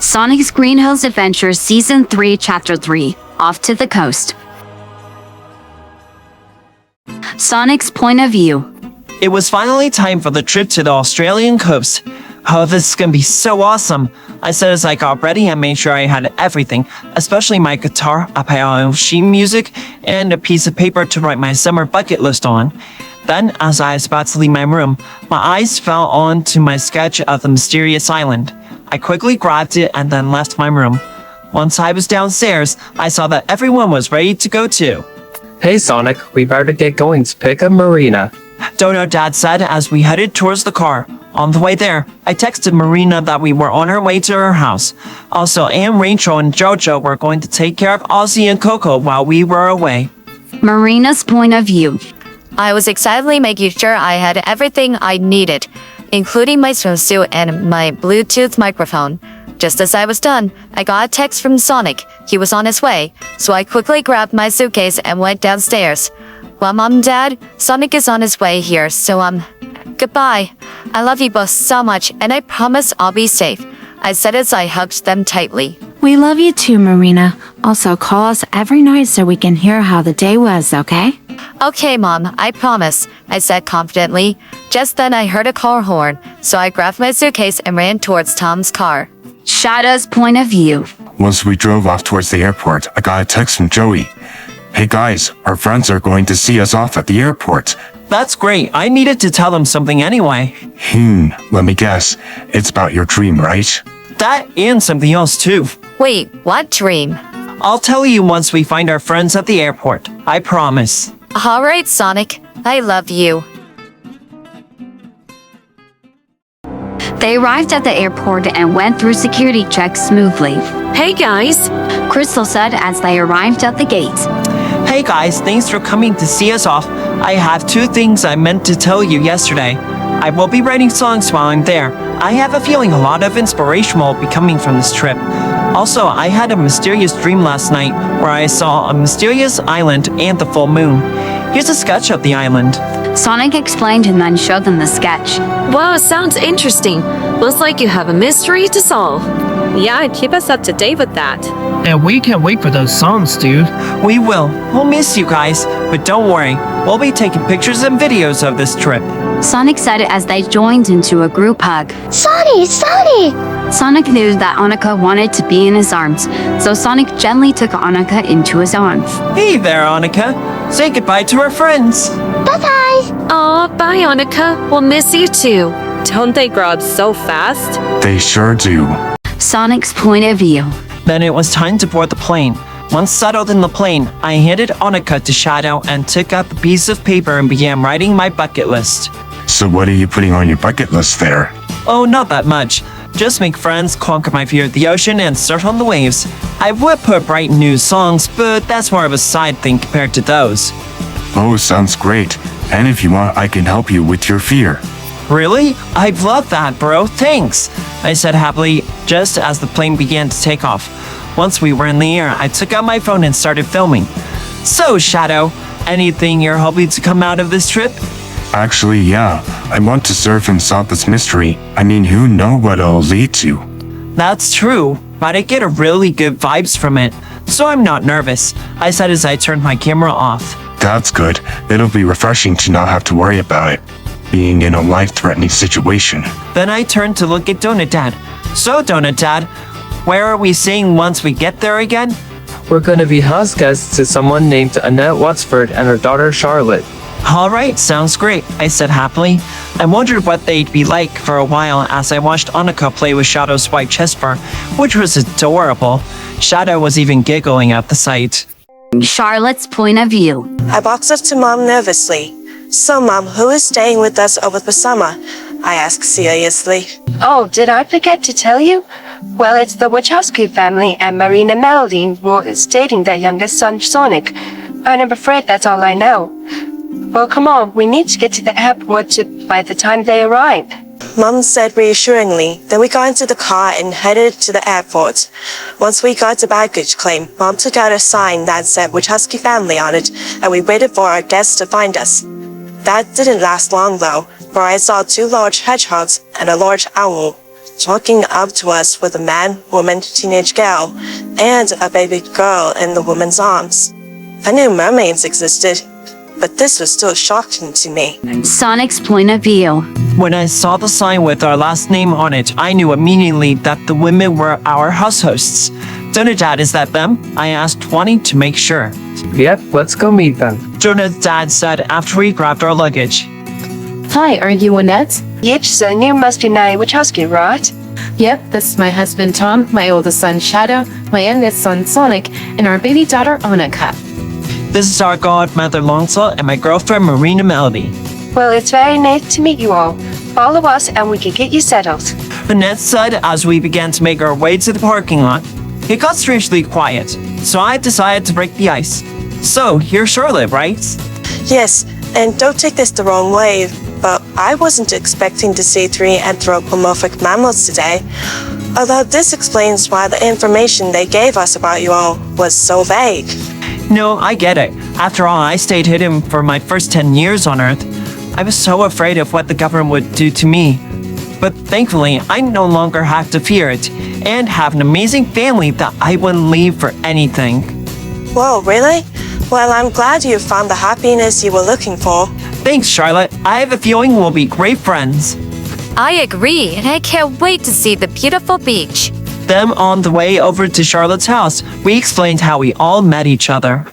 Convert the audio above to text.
Sonic's Green Hills Adventure Season 3 Chapter 3 Off to the Coast. Sonic's point of view. It was finally time for the trip to the Australian coast. Oh, this is gonna be so awesome. I said as I got ready and made sure I had everything, especially my guitar, a pair of sheet music, and a piece of paper to write my summer bucket list on. Then, as I was about to leave my room, my eyes fell onto my sketch of the mysterious island. I quickly grabbed it and then left my room. Once I was downstairs, I saw that everyone was ready to go too. Hey Sonic, we better get going to pick up Marina. Dono Dad said as we headed towards the car. On the way there, I texted Marina that we were on our way to her house. Also, Aunt Rachel and Jojo were going to take care of Ozzy and Coco while we were away. Marina's point of view. I was excitedly making sure I had everything I needed, including my swimsuit and my Bluetooth microphone. Just as I was done, I got a text from Sonic. He was on his way, so I quickly grabbed my suitcase and went downstairs. Well, Mom and Dad, Sonic is on his way here, so goodbye. I love you both so much, and I promise I'll be safe. I said as I hugged them tightly. We love you too, Marina. Also, call us every night so we can hear how the day was, okay? Okay, Mom, I promise, I said confidently. Just then I heard a car horn, so I grabbed my suitcase and ran towards Tom's car. Shada's point of view. Once we drove off towards the airport, I got a text from Joey. Hey guys, our friends are going to see us off at the airport. That's great. I needed to tell them something anyway. Let me guess. It's about your dream, right? That and something else too. Wait, what dream? I'll tell you once we find our friends at the airport. I promise. Alright, Sonic. I love you. They arrived at the airport and went through security checks smoothly. Hey guys! Crystal said as they arrived at the gate. Hey guys, thanks for coming to see us off. I have two things I meant to tell you yesterday. I will be writing songs while I'm there. I have a feeling a lot of inspiration will be coming from this trip. Also, I had a mysterious dream last night where I saw a mysterious island and the full moon. Here's a sketch of the island. Sonic explained and then showed them the sketch. Wow, sounds interesting. Looks like you have a mystery to solve. Yeah, keep us up to date with that. And we can't wait for those songs, dude. We will. We'll miss you guys, but don't worry. We'll be taking pictures and videos of this trip. Sonic said it as they joined into a group hug. Sonny! Sonic knew that Annika wanted to be in his arms, so Sonic gently took Annika into his arms. Hey there, Annika. Say goodbye to our friends. Bye-bye! Aw, bye Annika. We'll miss you too. Don't they grow up so fast? They sure do. Sonic's point of view. Then it was time to board the plane. Once settled in the plane, I handed Annika to Shadow and took out the piece of paper and began writing my bucket list. So what are you putting on your bucket list there? Oh, not that much. Just make friends, conquer my fear of the ocean, and surf on the waves. I would put bright new songs, but that's more of a side thing compared to those. Oh, sounds great. And if you want, I can help you with your fear. Really? I'd love that, bro. Thanks, I said happily just as the plane began to take off. Once we were in the air, I took out my phone and started filming. So, Shadow, anything you're hoping to come out of this trip? Actually, yeah. I want to surf and solve this mystery. I mean, who knows what it'll lead to? That's true, but I get a really good vibes from it, so I'm not nervous, I said as I turned my camera off. That's good. It'll be refreshing to not have to worry about it being in a life-threatening situation. Then I turned to look at Donut Dad. So, Donut Dad, where are we staying once we get there again? We're gonna be house guests to someone named Annette Watsford and her daughter Charlotte. Alright, sounds great, I said happily. I wondered what they'd be like for a while as I watched Annika play with Shadow's white chest fur, which was adorable. Shadow was even giggling at the sight. Charlotte's point of view. I walked up to Mom nervously. So, Mom, who is staying with us over the summer? I asked seriously. Oh, did I forget to tell you? Well, it's the Wachowski family and Marina Melody who is dating their youngest son, Sonic. And I'm afraid that's all I know. Well, come on, we need to get to the airport by the time they arrive. Mom said reassuringly. Then we got into the car and headed to the airport. Once we got to baggage claim, Mom took out a sign that said Wachowski family on it, and we waited for our guests to find us. That didn't last long though, for I saw two large hedgehogs and a large owl. walking up to us with a man, woman, teenage girl, and a baby girl in the woman's arms. I knew mermaids existed, but this was still shocking to me. Sonic's point of view. When I saw the sign with our last name on it, I knew immediately that the women were our house hosts. Jonah, Dad, is that them? I asked 20 to make sure. Yep, let's go meet them. Jonah's dad said after we grabbed our luggage. Hi, are you Annette? Yep, son, you must be my Wachowski, right? Yep, this is my husband Tom, my oldest son Shadow, my youngest son Sonic, and our baby daughter Annika. This is our godmother Longsaw and my girlfriend Marina Melody. Well, it's very nice to meet you all. Follow us and we can get you settled. Annette said as we began to make our way to the parking lot. It got strangely quiet, so I decided to break the ice. So, you're Charlotte, right? Yes, and don't take this the wrong way, but I wasn't expecting to see 3 anthropomorphic mammals today. Although this explains why the information they gave us about you all was so vague. No, I get it. After all, I stayed hidden for my first 10 years on Earth. I was so afraid of what the government would do to me. But thankfully, I no longer have to fear it, and have an amazing family that I wouldn't leave for anything. Whoa, really? Well, I'm glad you found the happiness you were looking for. Thanks, Charlotte. I have a feeling we'll be great friends. I agree, and I can't wait to see the beautiful beach. Then on the way over to Charlotte's house, we explained how we all met each other.